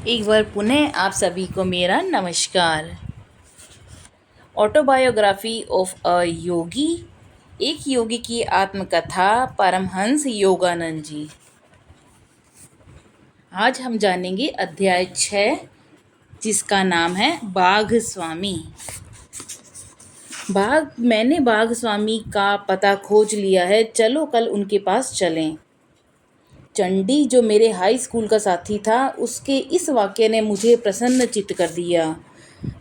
एक बार पुनः आप सभी को मेरा नमस्कार। ऑटोबायोग्राफी ऑफ अ योगी, एक योगी की आत्मकथा, परमहंस योगानंद जी। आज हम जानेंगे अध्याय 6, जिसका नाम है बाघ स्वामी। मैंने बाघ स्वामी का पता खोज लिया है, चलो कल उनके पास चलें। चंडी, जो मेरे हाई स्कूल का साथी था, उसके इस वाक्य ने मुझे प्रसन्नचित्त कर दिया।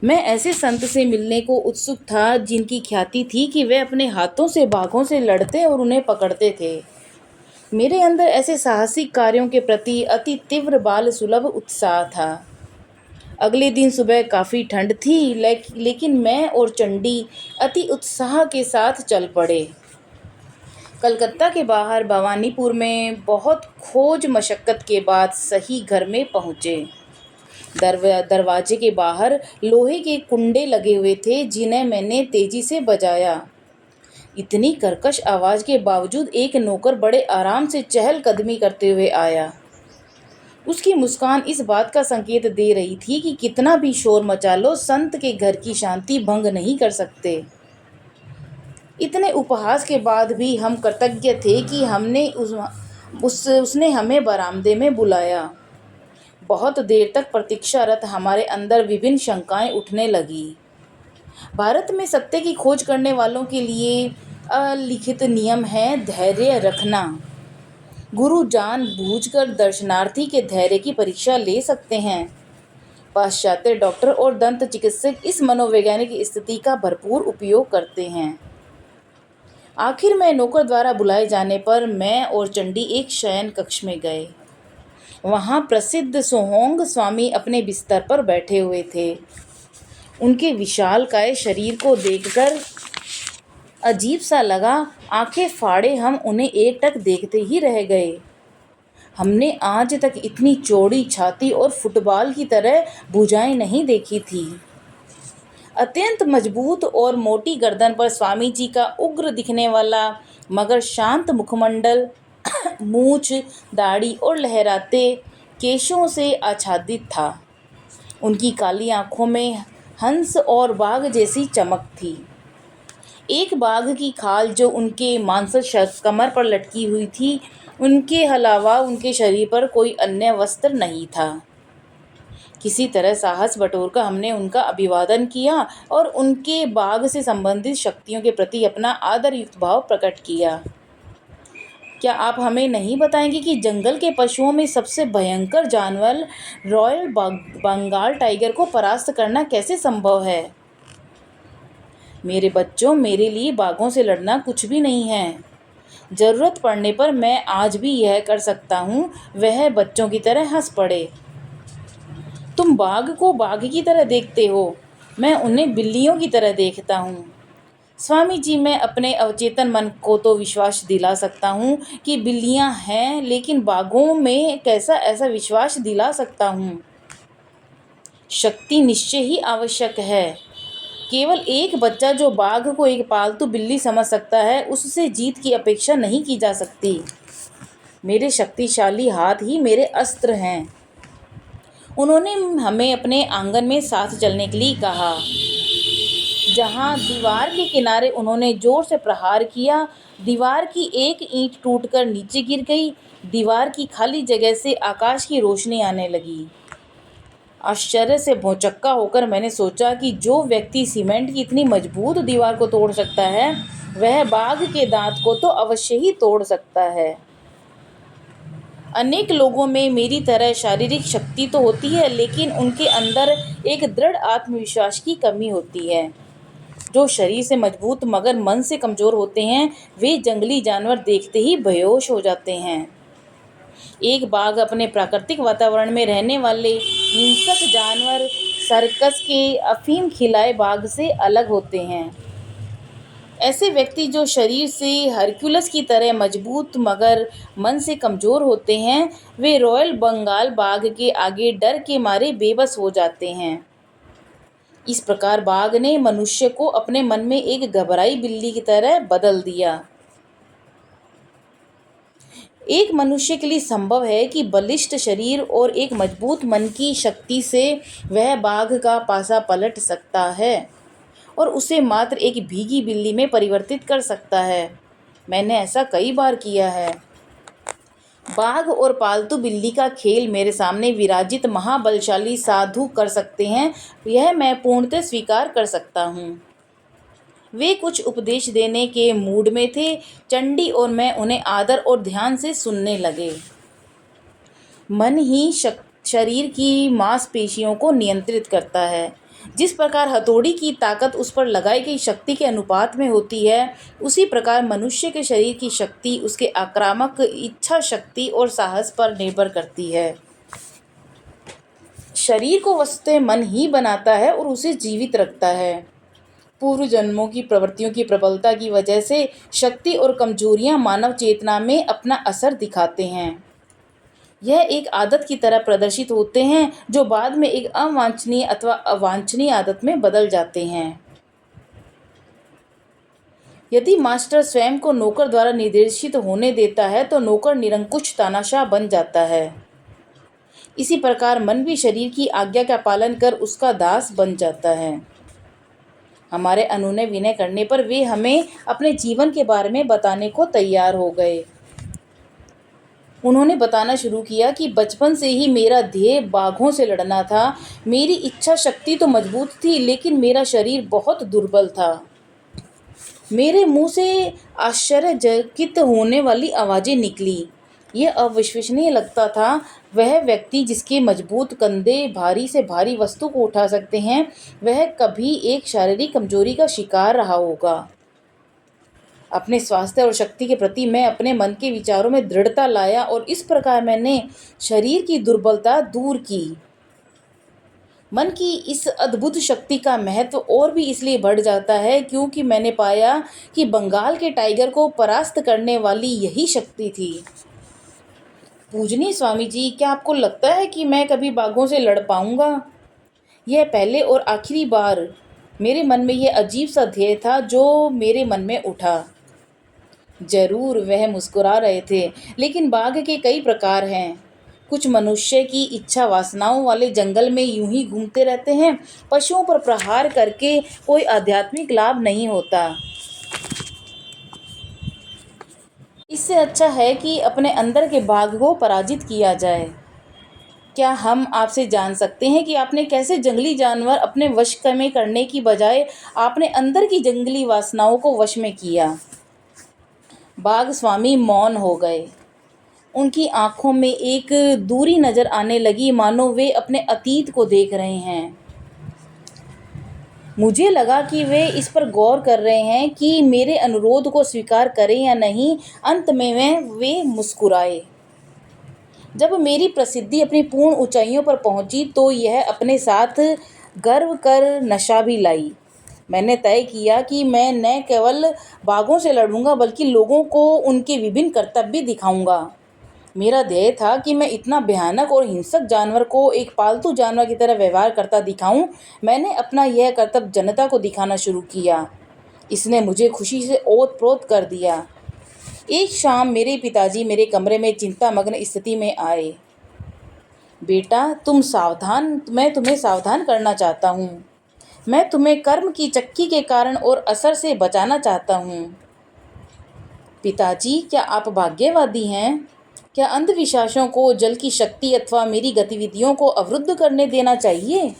मैं ऐसे संत से मिलने को उत्सुक था जिनकी ख्याति थी कि वे अपने हाथों से बाघों से लड़ते और उन्हें पकड़ते थे। मेरे अंदर ऐसे साहसिक कार्यों के प्रति अति तीव्र बाल सुलभ उत्साह था। अगले दिन सुबह काफ़ी ठंड थी, लेकिन मैं और चंडी अति उत्साह के साथ चल पड़े। कलकत्ता के बाहर भवानीपुर में बहुत खोज मशक्क़त के बाद सही घर में पहुँचे। दरवाजे के बाहर लोहे के कुंडे लगे हुए थे, जिन्हें मैंने तेजी से बजाया। इतनी कर्कश आवाज़ के बावजूद एक नौकर बड़े आराम से चहलकदमी करते हुए आया। उसकी मुस्कान इस बात का संकेत दे रही थी कि कितना भी शोर मचा लो, संत के घर की शांति भंग नहीं कर सकते। इतने उपहास के बाद भी हम कृतज्ञ थे कि उसने हमें बरामदे में बुलाया। बहुत देर तक प्रतीक्षारत हमारे अंदर विभिन्न शंकाएं उठने लगी। भारत में सत्य की खोज करने वालों के लिए अलिखित नियम है धैर्य रखना। गुरु जानबूझकर दर्शनार्थी के धैर्य की परीक्षा ले सकते हैं। पाश्चात्य डॉक्टर और दंत चिकित्सक इस मनोवैज्ञानिक स्थिति का भरपूर उपयोग करते हैं। आखिर में नौकर द्वारा बुलाए जाने पर मैं और चंडी एक शयन कक्ष में गए। वहाँ प्रसिद्ध सोहोंग स्वामी अपने बिस्तर पर बैठे हुए थे। उनके विशालकाय शरीर को देखकर अजीब सा लगा। आंखें फाड़े हम उन्हें एकटक देखते ही रह गए। हमने आज तक इतनी चौड़ी छाती और फुटबॉल की तरह भुजाएं नहीं देखी थी। अत्यंत मजबूत और मोटी गर्दन पर स्वामी जी का उग्र दिखने वाला मगर शांत मुखमंडल, मूछ, दाढ़ी और लहराते केशों से आच्छादित था। उनकी काली आंखों में हंस और बाघ जैसी चमक थी। एक बाघ की खाल जो उनके मांसल कमर पर लटकी हुई थी, उनके अलावा उनके शरीर पर कोई अन्य वस्त्र नहीं था। किसी तरह साहस बटोरकर हमने उनका अभिवादन किया और उनके बाघ से संबंधित शक्तियों के प्रति अपना आदरयुक्त भाव प्रकट किया। क्या आप हमें नहीं बताएंगे कि जंगल के पशुओं में सबसे भयंकर जानवर रॉयल बंगाल टाइगर को परास्त करना कैसे संभव है? मेरे बच्चों, मेरे लिए बाघों से लड़ना कुछ भी नहीं है। ज़रूरत पड़ने पर मैं आज भी यह कर सकता हूँ। वह बच्चों की तरह हंस पड़े। तुम बाघ को बाघ की तरह देखते हो, मैं उन्हें बिल्लियों की तरह देखता हूँ। स्वामी जी, मैं अपने अवचेतन मन को तो विश्वास दिला सकता हूँ कि बिल्लियाँ हैं, लेकिन बाघों में कैसा ऐसा विश्वास दिला सकता हूँ? शक्ति निश्चय ही आवश्यक है। केवल एक बच्चा जो बाघ को एक पालतू बिल्ली समझ सकता है, उससे जीत की अपेक्षा नहीं की जा सकती। मेरे शक्तिशाली हाथ ही मेरे अस्त्र हैं। उन्होंने हमें अपने आंगन में साथ चलने के लिए कहा। जहाँ दीवार के किनारे उन्होंने जोर से प्रहार किया, दीवार की एक ईंट टूटकर नीचे गिर गई। दीवार की खाली जगह से आकाश की रोशनी आने लगी। आश्चर्य से भौचक्का होकर मैंने सोचा कि जो व्यक्ति सीमेंट की इतनी मजबूत दीवार को तोड़ सकता है, वह बाघ के दांत को तो अवश्य ही तोड़ सकता है। अनेक लोगों में मेरी तरह शारीरिक शक्ति तो होती है, लेकिन उनके अंदर एक दृढ़ आत्मविश्वास की कमी होती है। जो शरीर से मजबूत मगर मन से कमज़ोर होते हैं, वे जंगली जानवर देखते ही बेहोश हो जाते हैं। एक बाघ अपने प्राकृतिक वातावरण में रहने वाले हिंसक जानवर सर्कस के अफीम खिलाए बाघ से अलग होते हैं। ऐसे व्यक्ति जो शरीर से हरक्यूलस की तरह मजबूत मगर मन से कमज़ोर होते हैं, वे रॉयल बंगाल बाघ के आगे डर के मारे बेबस हो जाते हैं। इस प्रकार बाघ ने मनुष्य को अपने मन में एक घबराई बिल्ली की तरह बदल दिया। एक मनुष्य के लिए संभव है कि बलिष्ठ शरीर और एक मजबूत मन की शक्ति से वह बाघ का पासा पलट सकता है और उसे मात्र एक भीगी बिल्ली में परिवर्तित कर सकता है। मैंने ऐसा कई बार किया है। बाघ और पालतू बिल्ली का खेल मेरे सामने विराजित महाबलशाली साधु कर सकते हैं, यह मैं पूर्णतः स्वीकार कर सकता हूँ। वे कुछ उपदेश देने के मूड में थे। चंडी और मैं उन्हें आदर और ध्यान से सुनने लगे। मन ही शरीर की मांसपेशियों को नियंत्रित करता है। जिस प्रकार हथौड़ी की ताकत उस पर लगाई गई शक्ति के अनुपात में होती है, उसी प्रकार मनुष्य के शरीर की शक्ति उसके आक्रामक इच्छा शक्ति और साहस पर निर्भर करती है। शरीर को वस्तुतः मन ही बनाता है और उसे जीवित रखता है। पूर्व जन्मों की प्रवृत्तियों की प्रबलता की वजह से शक्ति और कमजोरियां मानव चेतना में अपना असर दिखाते हैं। यह एक आदत की तरह प्रदर्शित होते हैं जो बाद में एक अवांछनीय अथवा अवांछनीय आदत में बदल जाते हैं। यदि मास्टर स्वयं को नौकर द्वारा निर्देशित होने देता है तो नौकर निरंकुश तानाशाह बन जाता है। इसी प्रकार मन भी शरीर की आज्ञा का पालन कर उसका दास बन जाता है। हमारे अनुनय विनय करने पर वे हमें अपने जीवन के बारे में बताने को तैयार हो गए। उन्होंने बताना शुरू किया कि बचपन से ही मेरा ध्येय बाघों से लड़ना था। मेरी इच्छा शक्ति तो मजबूत थी, लेकिन मेरा शरीर बहुत दुर्बल था। मेरे मुंह से आश्चर्यचकित होने वाली आवाज़ें निकली। यह अविश्वसनीय लगता था। वह व्यक्ति जिसके मजबूत कंधे भारी से भारी वस्तु को उठा सकते हैं, वह कभी एक शारीरिक कमजोरी का शिकार रहा होगा। अपने स्वास्थ्य और शक्ति के प्रति मैं अपने मन के विचारों में दृढ़ता लाया और इस प्रकार मैंने शरीर की दुर्बलता दूर की। मन की इस अद्भुत शक्ति का महत्व और भी इसलिए बढ़ जाता है क्योंकि मैंने पाया कि बंगाल के टाइगर को परास्त करने वाली यही शक्ति थी। पूजनीय स्वामी जी, क्या आपको लगता है कि मैं कभी बाघों से लड़ पाऊंगा? यह पहले और आखिरी बार मेरे मन में यह अजीब सा ध्येय था जो मेरे मन में उठा। जरूर, वह मुस्कुरा रहे थे। लेकिन बाघ के कई प्रकार हैं। कुछ मनुष्य की इच्छा वासनाओं वाले जंगल में यूं ही घूमते रहते हैं। पशुओं पर प्रहार करके कोई आध्यात्मिक लाभ नहीं होता। इससे अच्छा है कि अपने अंदर के बाघ को पराजित किया जाए। क्या हम आपसे जान सकते हैं कि आपने कैसे जंगली जानवर अपने वश में करने की बजाय आपने अंदर की जंगली वासनाओं को वश में किया? बाघ स्वामी मौन हो गए। उनकी आंखों में एक दूरी नजर आने लगी, मानो वे अपने अतीत को देख रहे हैं। मुझे लगा कि वे इस पर गौर कर रहे हैं कि मेरे अनुरोध को स्वीकार करें या नहीं। अंत में वे मुस्कुराए। जब मेरी प्रसिद्धि अपनी पूर्ण ऊंचाइयों पर पहुंची तो यह अपने साथ गर्व कर नशा भी लाई। मैंने तय किया कि मैं न केवल बाघों से लड़ूंगा बल्कि लोगों को उनके विभिन्न कर्तव्य दिखाऊंगा। मेरा ध्येय था कि मैं इतना भयानक और हिंसक जानवर को एक पालतू जानवर की तरह व्यवहार करता दिखाऊं। मैंने अपना यह कर्तव्य जनता को दिखाना शुरू किया। इसने मुझे खुशी से ओत-प्रोत कर दिया। एक शाम मेरे पिताजी मेरे कमरे में चिंतामग्न स्थिति में आए। बेटा, मैं तुम्हें सावधान करना चाहता हूँ। मैं तुम्हें कर्म की चक्की के कारण और असर से बचाना चाहता हूँ। पिताजी, क्या आप भाग्यवादी हैं? क्या अंधविश्वासों को जल की शक्ति अथवा मेरी गतिविधियों को अवरुद्ध करने देना चाहिए?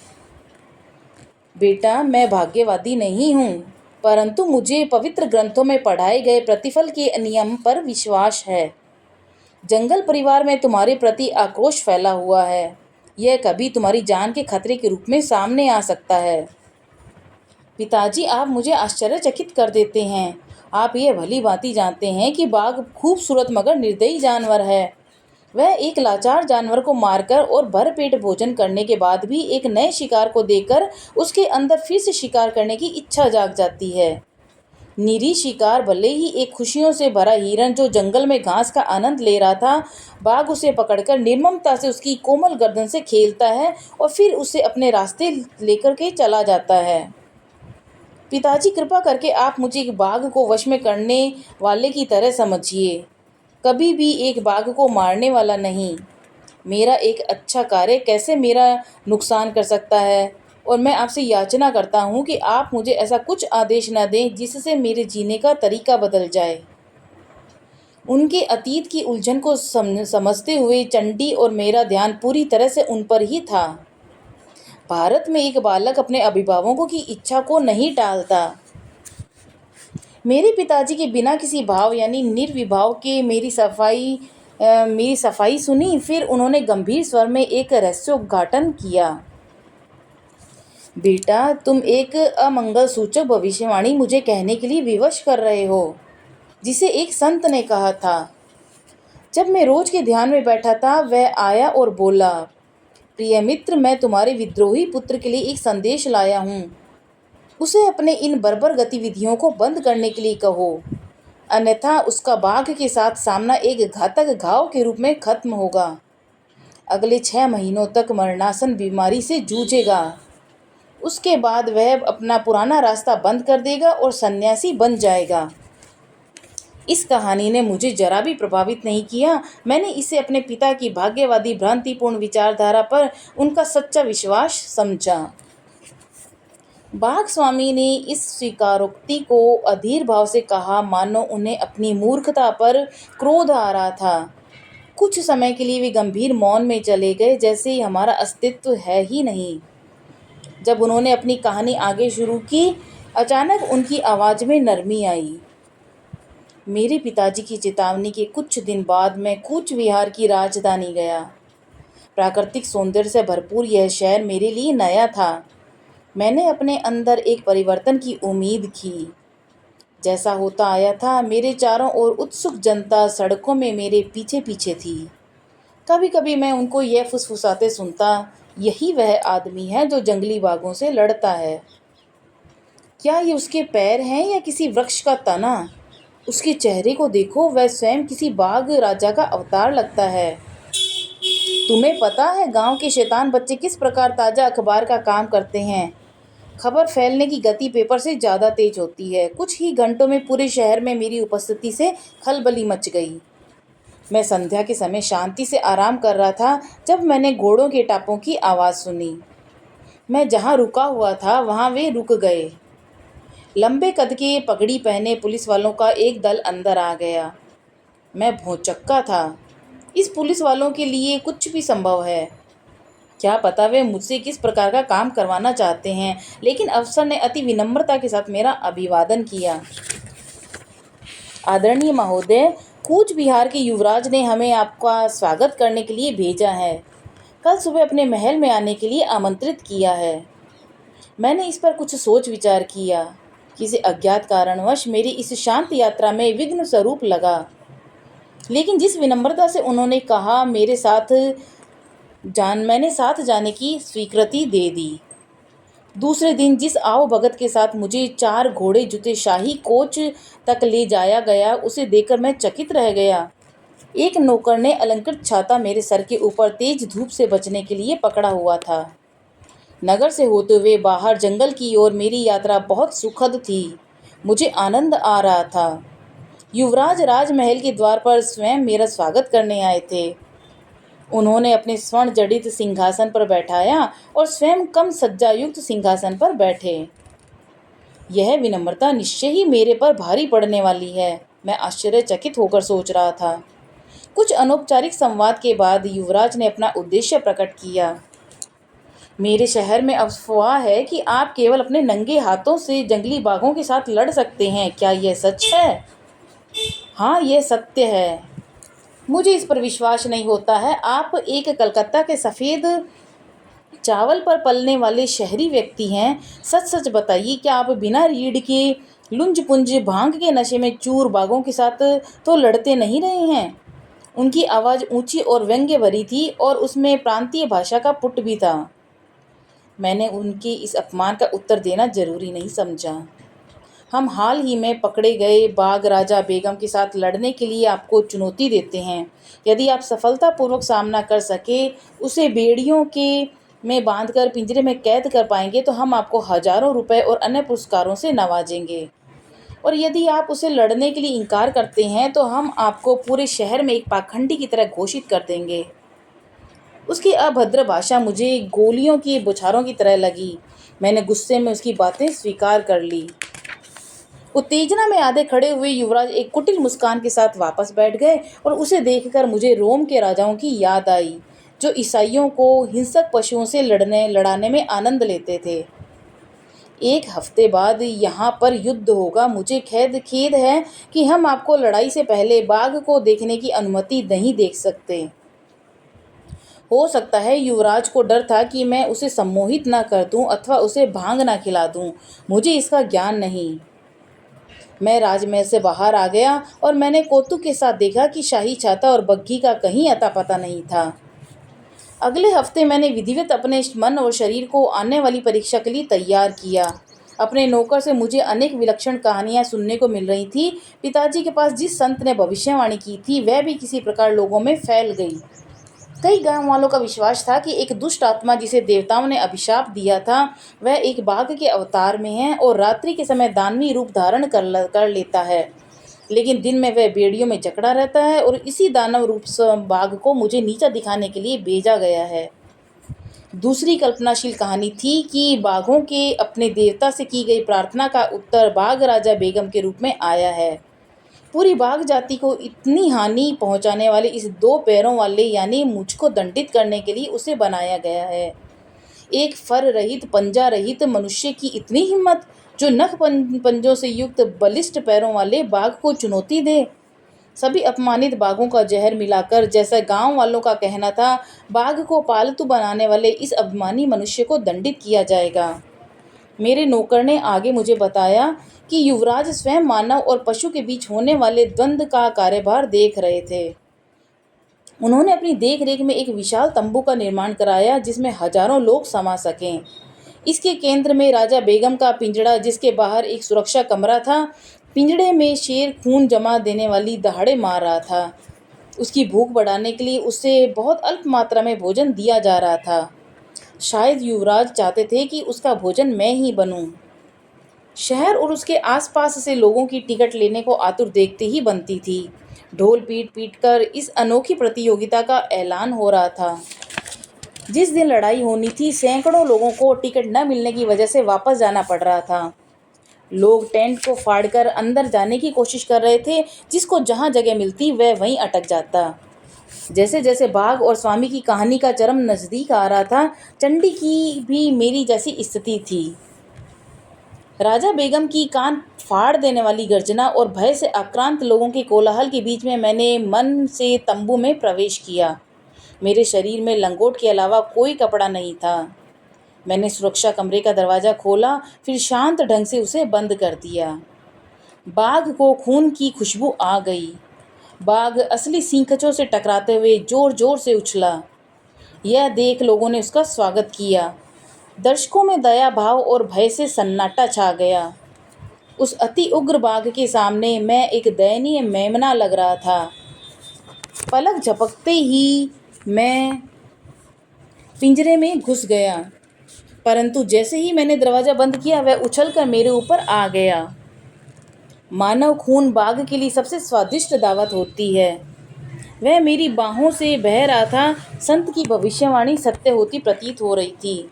बेटा, मैं भाग्यवादी नहीं हूँ, परंतु मुझे पवित्र ग्रंथों में पढ़ाए गए प्रतिफल के नियम पर विश्वास है। जंगल परिवार में तुम्हारे प्रति आक्रोश फैला हुआ है। यह कभी तुम्हारी जान के खतरे के रूप में सामने आ सकता है। पिताजी, आप मुझे आश्चर्यचकित कर देते हैं। आप यह भली भांति जानते हैं कि बाघ खूबसूरत मगर निर्दयी जानवर है। वह एक लाचार जानवर को मारकर और भरपेट भोजन करने के बाद भी एक नए शिकार को देखकर उसके अंदर फिर से शिकार करने की इच्छा जाग जाती है। निरी शिकार भले ही एक खुशियों से भरा हिरन जो जंगल में घास का आनंद ले रहा था, बाघ उसे पकड़कर निर्ममता से उसकी कोमल गर्दन से खेलता है और फिर उसे अपने रास्ते लेकर के चला जाता है। पिताजी, कृपा करके आप मुझे एक बाघ को वश में करने वाले की तरह समझिए। कभी भी एक बाघ को मारने वाला नहीं। मेरा एक अच्छा कार्य कैसे मेरा नुकसान कर सकता है? और मैं आपसे याचना करता हूँ कि आप मुझे ऐसा कुछ आदेश न दें जिससे मेरे जीने का तरीका बदल जाए। उनके अतीत की उलझन को समझते हुए चंडी और मेरा ध्यान पूरी तरह से उन पर ही था। भारत में एक बालक अपने अभिभावकों की इच्छा को नहीं टालता। मेरे पिताजी के बिना किसी भाव यानी निर्विभाव के मेरी सफाई सुनी। फिर उन्होंने गंभीर स्वर में एक रहस्योद्घाटन किया। बेटा, तुम एक अमंगल सूचक भविष्यवाणी मुझे कहने के लिए विवश कर रहे हो, जिसे एक संत ने कहा था। जब मैं रोज के ध्यान में बैठा था, वह आया और बोला, प्रिय मित्र, मैं तुम्हारे विद्रोही पुत्र के लिए एक संदेश लाया हूँ। उसे अपने इन बर्बर गतिविधियों को बंद करने के लिए कहो, अन्यथा उसका बाघ के साथ सामना एक घातक घाव के रूप में खत्म होगा। अगले 6 महीनों तक मरणासन बीमारी से जूझेगा। उसके बाद वह अपना पुराना रास्ता बंद कर देगा और सन्यासी बन जाएगा। इस कहानी ने मुझे जरा भी प्रभावित नहीं किया। मैंने इसे अपने पिता की भाग्यवादी भ्रांतिपूर्ण विचारधारा पर उनका सच्चा विश्वास समझा। बाघ स्वामी ने इस स्वीकारोक्ति को अधीर भाव से कहा, मानो उन्हें अपनी मूर्खता पर क्रोध आ रहा था। कुछ समय के लिए वे गंभीर मौन में चले गए, जैसे हमारा अस्तित्व है ही नहीं। जब उन्होंने अपनी कहानी आगे शुरू की, अचानक उनकी आवाज़ में नरमी आई। मेरे पिताजी की चेतावनी के कुछ दिन बाद मैं कूच विहार की राजधानी गया। प्राकृतिक सौंदर्य से भरपूर यह शहर मेरे लिए नया था। मैंने अपने अंदर एक परिवर्तन की उम्मीद की। जैसा होता आया था, मेरे चारों ओर उत्सुक जनता सड़कों में मेरे पीछे पीछे थी। कभी कभी मैं उनको यह फुसफुसाते सुनता, यही वह आदमी है जो जंगली बाघों से लड़ता है। क्या ये उसके पैर हैं या किसी वृक्ष का तना? उसके चेहरे को देखो, वह स्वयं किसी बाघ राजा का अवतार लगता है। तुम्हें पता है गांव के शैतान बच्चे किस प्रकार ताज़ा अखबार का काम करते हैं? खबर फैलने की गति पेपर से ज़्यादा तेज होती है। कुछ ही घंटों में पूरे शहर में मेरी उपस्थिति से खलबली मच गई। मैं संध्या के समय शांति से आराम कर रहा था जब मैंने घोड़ों के टापों की आवाज़ सुनी। मैं जहाँ रुका हुआ था वहाँ वे रुक गए। लंबे कद के पगड़ी पहने पुलिस वालों का एक दल अंदर आ गया। मैं भौंचक्का था। इस पुलिस वालों के लिए कुछ भी संभव है। क्या पता वे मुझसे किस प्रकार का काम करवाना चाहते हैं, लेकिन अफसर ने अति विनम्रता के साथ मेरा अभिवादन किया। आदरणीय महोदय, कूच बिहार के युवराज ने हमें आपका स्वागत करने के लिए भेजा है। कल सुबह अपने महल में आने के लिए आमंत्रित किया है। मैंने इस पर कुछ सोच विचार किया। किसी अज्ञात कारणवश मेरी इस शांत यात्रा में विघ्न स्वरूप लगा, लेकिन जिस विनम्रता से उन्होंने कहा, मैंने साथ जाने की स्वीकृति दे दी। दूसरे दिन जिस आओ भगत के साथ मुझे 4 घोड़े जुते शाही कोच तक ले जाया गया, उसे देखकर मैं चकित रह गया। एक नौकर ने अलंकृत छाता मेरे सर के ऊपर तेज धूप से बचने के लिए पकड़ा हुआ था। नगर से होते हुए बाहर जंगल की ओर मेरी यात्रा बहुत सुखद थी। मुझे आनंद आ रहा था। युवराज राजमहल के द्वार पर स्वयं मेरा स्वागत करने आए थे। उन्होंने अपने स्वर्ण जड़ित सिंहासन पर बैठाया और स्वयं कम सज्जा युक्त सिंहासन पर बैठे। यह विनम्रता निश्चय ही मेरे पर भारी पड़ने वाली है, मैं आश्चर्यचकित होकर सोच रहा था। कुछ अनौपचारिक संवाद के बाद युवराज ने अपना उद्देश्य प्रकट किया। मेरे शहर में अफवाह है कि आप केवल अपने नंगे हाथों से जंगली बाघों के साथ लड़ सकते हैं। क्या यह सच है? हाँ, यह सत्य है। मुझे इस पर विश्वास नहीं होता है। आप एक कलकत्ता के सफ़ेद चावल पर पलने वाले शहरी व्यक्ति हैं। सच सच बताइए, क्या आप बिना रीढ़ के लुंज पुंज भांग के नशे में चूर बाघों के साथ तो लड़ते नहीं रहे हैं? उनकी आवाज़ ऊंची और व्यंग्य भरी थी और उसमें प्रांतीय भाषा का पुट भी था। मैंने उनके इस अपमान का उत्तर देना जरूरी नहीं समझा। हम हाल ही में पकड़े गए बाघ राजा बेगम के साथ लड़ने के लिए आपको चुनौती देते हैं। यदि आप सफलतापूर्वक सामना कर सके, उसे बेड़ियों के में बांधकर पिंजरे में कैद कर पाएंगे, तो हम आपको हजारों रुपए और अन्य पुरस्कारों से नवाजेंगे। और यदि आप उसे लड़ने के लिए इनकार करते हैं तो हम आपको पूरे शहर में एक पाखंडी की तरह घोषित कर देंगे। उसकी अभद्र भाषा मुझे गोलियों की बौछारों की तरह लगी। मैंने गुस्से में उसकी बातें स्वीकार कर ली। उत्तेजना में आधे खड़े हुए युवराज एक कुटिल मुस्कान के साथ वापस बैठ गए और उसे देखकर मुझे रोम के राजाओं की याद आई, जो ईसाइयों को हिंसक पशुओं से लड़ाने में आनंद लेते थे। एक हफ्ते बाद यहाँ पर युद्ध होगा। मुझे खेद है कि हम आपको लड़ाई से पहले बाघ को देखने की अनुमति नहीं दे सकते। हो सकता है युवराज को डर था कि मैं उसे सम्मोहित न कर दूं अथवा उसे भांग न खिला दूं। मुझे इसका ज्ञान नहीं। मैं राजमहल से बाहर आ गया और मैंने कौतुक के साथ देखा कि शाही छाता और बग्घी का कहीं अता पता नहीं था। अगले हफ्ते मैंने विधिवत अपने मन और शरीर को आने वाली परीक्षा के लिए तैयार किया। अपने नौकर से मुझे अनेक विलक्षण कहानियां सुनने को मिल रही थी। पिताजी के पास जिस संत ने भविष्यवाणी की थी वह भी किसी प्रकार लोगों में फैल गई। कई गांव वालों का विश्वास था कि एक दुष्ट आत्मा जिसे देवताओं ने अभिशाप दिया था वह एक बाघ के अवतार में है और रात्रि के समय दानवी रूप धारण कर लेता है, लेकिन दिन में वह बेड़ियों में जकड़ा रहता है और इसी दानव रूप बाघ को मुझे नीचा दिखाने के लिए भेजा गया है। दूसरी कल्पनाशील कहानी थी कि बाघों के अपने देवता से की गई प्रार्थना का उत्तर बाघ राजा बेगम के रूप में आया है। पूरी बाघ जाति को इतनी हानि पहुंचाने वाले इस दो पैरों वाले यानी मुझको दंडित करने के लिए उसे बनाया गया है। एक फर रहित पंजा रहित मनुष्य की इतनी हिम्मत जो नख पंजों से युक्त बलिष्ठ पैरों वाले बाघ को चुनौती दे। सभी अपमानित बाघों का जहर मिलाकर, जैसा गांव वालों का कहना था, बाघ को पालतू बनाने वाले इस अभिमानी मनुष्य को दंडित किया जाएगा। मेरे नौकर ने आगे मुझे बताया कि युवराज स्वयं मानव और पशु के बीच होने वाले द्वंद्व का कार्यभार देख रहे थे। उन्होंने अपनी देखरेख में एक विशाल तंबू का निर्माण कराया जिसमें हजारों लोग समा सकें। इसके केंद्र में राजा बेगम का पिंजड़ा, जिसके बाहर एक सुरक्षा कमरा था। पिंजड़े में शेर खून जमा देने वाली दहाड़े मार रहा था। उसकी भूख बढ़ाने के लिए उसे बहुत अल्प मात्रा में भोजन दिया जा रहा था। शायद युवराज चाहते थे कि उसका भोजन मैं ही बनूं। शहर और उसके आसपास से लोगों की टिकट लेने को आतुर देखते ही बनती थी। ढोल पीट पीट कर इस अनोखी प्रतियोगिता का ऐलान हो रहा था। जिस दिन लड़ाई होनी थी सैकड़ों लोगों को टिकट न मिलने की वजह से वापस जाना पड़ रहा था। लोग टेंट को फाड़कर अंदर जाने की कोशिश कर रहे थे। जिसको जहाँ जगह मिलती वह वहीं अटक जाता। जैसे जैसे बाघ और स्वामी की कहानी का चरम नज़दीक आ रहा था, चंडी की भी मेरी जैसी स्थिति थी। राजा बेगम की कान फाड़ देने वाली गर्जना और भय से आक्रांत लोगों के कोलाहल के बीच में मैंने मन से तंबू में प्रवेश किया। मेरे शरीर में लंगोट के अलावा कोई कपड़ा नहीं था। मैंने सुरक्षा कमरे का दरवाज़ा खोला, फिर शांत ढंग से उसे बंद कर दिया। बाघ को खून की खुशबू आ गई। बाघ असली सींगकचों से टकराते हुए जोर जोर से उछला। यह देख लोगों ने उसका स्वागत किया। दर्शकों में दया भाव और भय से सन्नाटा छा गया। उस अति उग्र बाघ के सामने मैं एक दयनीय मेमना लग रहा था। पलक झपकते ही मैं पिंजरे में घुस गया, परंतु जैसे ही मैंने दरवाज़ा बंद किया वह उछलकर मेरे ऊपर आ गया। मानव खून बाघ के लिए सबसे स्वादिष्ट दावत होती है। वह मेरी बाहों से बह रहा था। संत की भविष्यवाणी सत्य होती प्रतीत हो रही थी।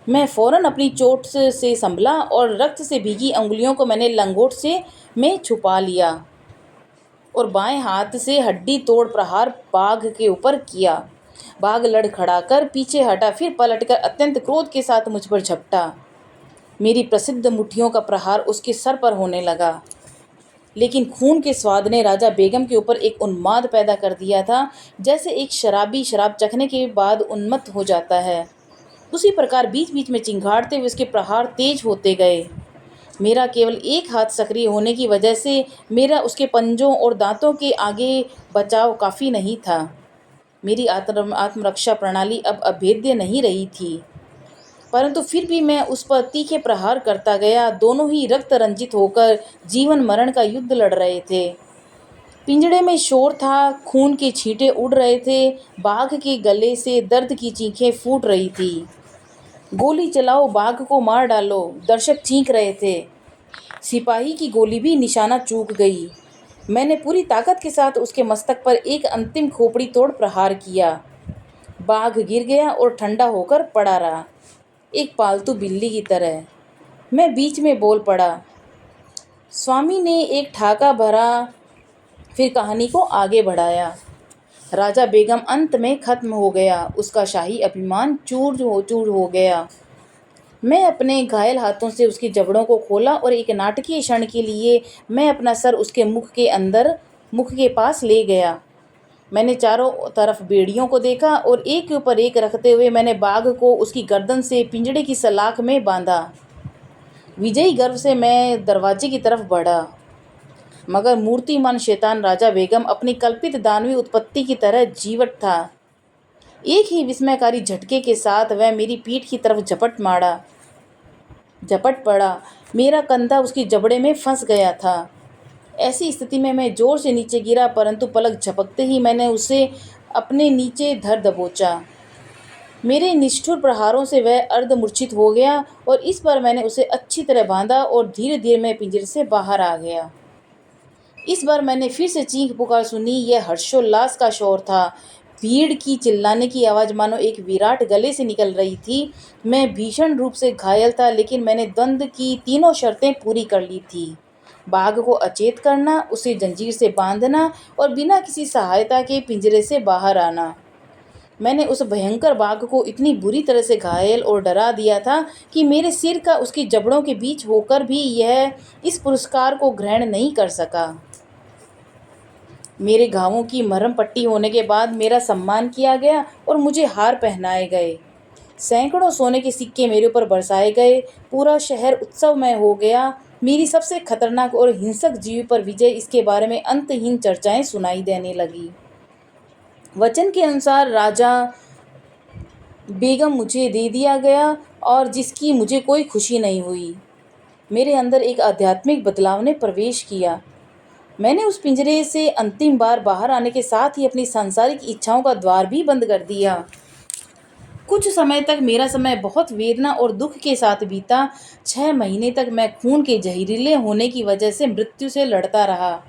मैं फौरन अपनी चोट से संभला और रक्त से भीगी अंगुलियों को मैंने लंगोट से में छुपा लिया और बाएं हाथ से हड्डी तोड़ प्रहार बाघ के ऊपर किया। बाघ लड़खड़ाकर पीछे हटा, फिर पलटकर अत्यंत क्रोध के साथ मुझ पर झपटा। मेरी प्रसिद्ध मुट्ठियों का प्रहार उसके सर पर होने लगा, लेकिन खून के स्वाद ने राजा बेगम के ऊपर एक उन्माद पैदा कर दिया था, जैसे एक शराबी शराब चखने के बाद उन्मत्त हो जाता है। उसी प्रकार बीच बीच में चिंगाड़ते हुए उसके प्रहार तेज होते गए। मेरा केवल एक हाथ सक्रिय होने की वजह से मेरा उसके पंजों और दांतों के आगे बचाव काफ़ी नहीं था। मेरी आत्मरक्षा प्रणाली अब अभेद्य नहीं रही थी, परंतु फिर भी मैं उस पर तीखे प्रहार करता गया। दोनों ही रक्त रंजित होकर जीवन मरण का युद्ध लड़ रहे थे। पिंजड़े में शोर था, खून के छींटे उड़ रहे थे। बाघ के गले से दर्द की चीखें फूट रही थी। गोली चलाओ, बाघ को मार डालो, दर्शक चीख रहे थे। सिपाही की गोली भी निशाना चूक गई। मैंने पूरी ताकत के साथ उसके मस्तक पर एक अंतिम खोपड़ी तोड़ प्रहार किया। बाघ गिर गया और ठंडा होकर पड़ा रहा, एक पालतू बिल्ली की तरह। मैं बीच में बोल पड़ा। स्वामी ने एक ठाका भरा, फिर कहानी को आगे बढ़ाया। राजा बेगम अंत में खत्म हो गया, उसका शाही अभिमान चूर हो गया। मैं अपने घायल हाथों से उसकी जबड़ों को खोला और एक नाटकीय क्षण के लिए मैं अपना सर उसके मुख के पास ले गया। मैंने चारों तरफ बेड़ियों को देखा और एक के ऊपर एक रखते हुए मैंने बाघ को उसकी गर्दन से पिंजड़े की सलाख में बांधा। विजयी गर्व से मैं दरवाजे की तरफ बढ़ा, मगर मूर्तिमान शैतान राजा बेगम अपनी कल्पित दानवी उत्पत्ति की तरह जीवट था। एक ही विस्मयकारी झटके के साथ वह मेरी पीठ की तरफ झपट पड़ा। मेरा कंधा उसकी जबड़े में फंस गया था। ऐसी स्थिति में मैं जोर से नीचे गिरा, परंतु पलक झपकते ही मैंने उसे अपने नीचे धर दबोचा। मेरे निष्ठुर प्रहारों से वह अर्धमूर्छित हो गया और इस बार मैंने उसे अच्छी तरह बांधा और धीरे धीरे मैं पिंजरे से बाहर आ गया। इस बार मैंने फिर से चीख पुकार सुनी। यह हर्षोल्लास का शोर था। भीड़ की चिल्लाने की आवाज़ मानो एक विराट गले से निकल रही थी। मैं भीषण रूप से घायल था, लेकिन मैंने द्वंद्व की तीनों शर्तें पूरी कर ली थी। बाघ को अचेत करना, उसे जंजीर से बांधना और बिना किसी सहायता के पिंजरे से बाहर आना। मैंने उस भयंकर बाघ को इतनी बुरी तरह से घायल और डरा दिया था कि मेरे सिर का उसकी जबड़ों के बीच होकर भी यह इस पुरस्कार को ग्रहण नहीं कर सका। मेरे घावों की मरहम पट्टी होने के बाद मेरा सम्मान किया गया और मुझे हार पहनाए गए। सैकड़ों सोने के सिक्के मेरे ऊपर बरसाए गए। पूरा शहर उत्सवमय हो गया। मेरी सबसे खतरनाक और हिंसक जीव पर विजय, इसके बारे में अंतहीन चर्चाएं सुनाई देने लगी। वचन के अनुसार राजा बेगम मुझे दे दिया गया और जिसकी मुझे कोई खुशी नहीं हुई। मेरे अंदर एक आध्यात्मिक बदलाव ने प्रवेश किया। मैंने उस पिंजरे से अंतिम बार बाहर आने के साथ ही अपनी सांसारिक इच्छाओं का द्वार भी बंद कर दिया। कुछ समय तक मेरा समय बहुत वेदना और दुख के साथ बीता। 6 महीने तक मैं खून के जहरीले होने की वजह से मृत्यु से लड़ता रहा।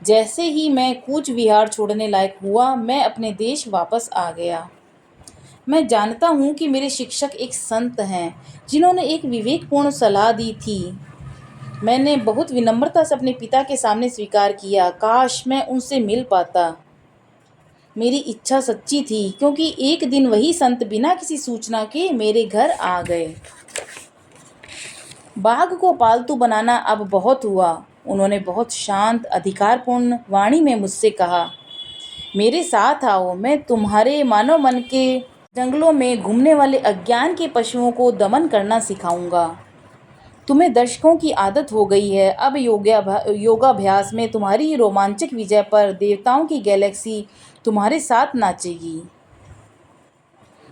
जैसे ही मैं कूच विहार छोड़ने लायक हुआ, मैं अपने देश वापस आ गया। मैं जानता हूँ कि मेरे शिक्षक एक संत हैं, जिन्होंने एक विवेकपूर्ण सलाह दी थी। मैंने बहुत विनम्रता से अपने पिता के सामने स्वीकार किया। काश मैं उनसे मिल पाता। मेरी इच्छा सच्ची थी, क्योंकि एक दिन वही संत बिना किसी सूचना के मेरे घर आ गए। बाघ को पालतू बनाना अब बहुत हुआ। उन्होंने बहुत शांत, अधिकारपूर्ण वाणी में मुझसे कहा, मेरे साथ आओ, मैं तुम्हारे मानव मन के जंगलों में घूमने वाले अज्ञान के पशुओं को दमन करना सिखाऊंगा। तुम्हें दर्शकों की आदत हो गई है। अब योगाभ्यास में तुम्हारी रोमांचक विजय पर देवताओं की गैलेक्सी तुम्हारे साथ नाचेगी।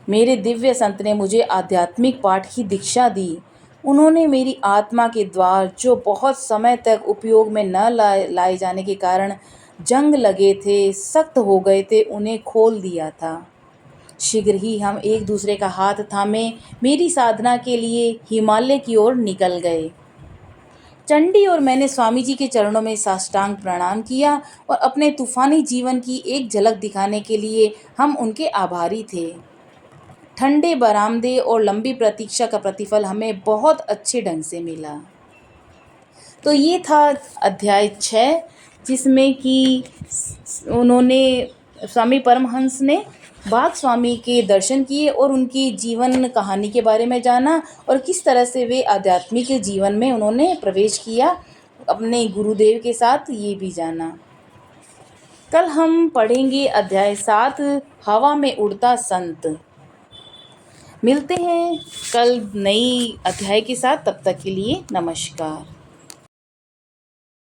मेरे दिव्य संत ने मुझे आध्यात्मिक पाठ की दीक्षा दी। उन्होंने मेरी आत्मा के द्वार, जो बहुत समय तक उपयोग में न लाए जाने के कारण जंग लगे थे, सख्त हो गए थे, उन्हें खोल दिया था। शीघ्र ही हम एक दूसरे का हाथ थामे मेरी साधना के लिए हिमालय की ओर निकल गए। चंडी और मैंने स्वामी जी के चरणों में साष्टांग प्रणाम किया और अपने तूफानी जीवन की एक झलक दिखाने के लिए हम उनके आभारी थे। ठंडे बरामदे और लंबी प्रतीक्षा का प्रतिफल हमें बहुत अच्छे ढंग से मिला। तो ये था अध्याय 6, जिसमें कि उन्होंने, स्वामी परमहंस ने बाघ स्वामी के दर्शन किए और उनकी जीवन कहानी के बारे में जाना और किस तरह से वे आध्यात्मिक जीवन में उन्होंने प्रवेश किया अपने गुरुदेव के साथ, ये भी जाना। कल हम पढ़ेंगे अध्याय 7, हवा में उड़ता संत। मिलते हैं कल नई अध्याय के साथ। तब तक के लिए नमस्कार।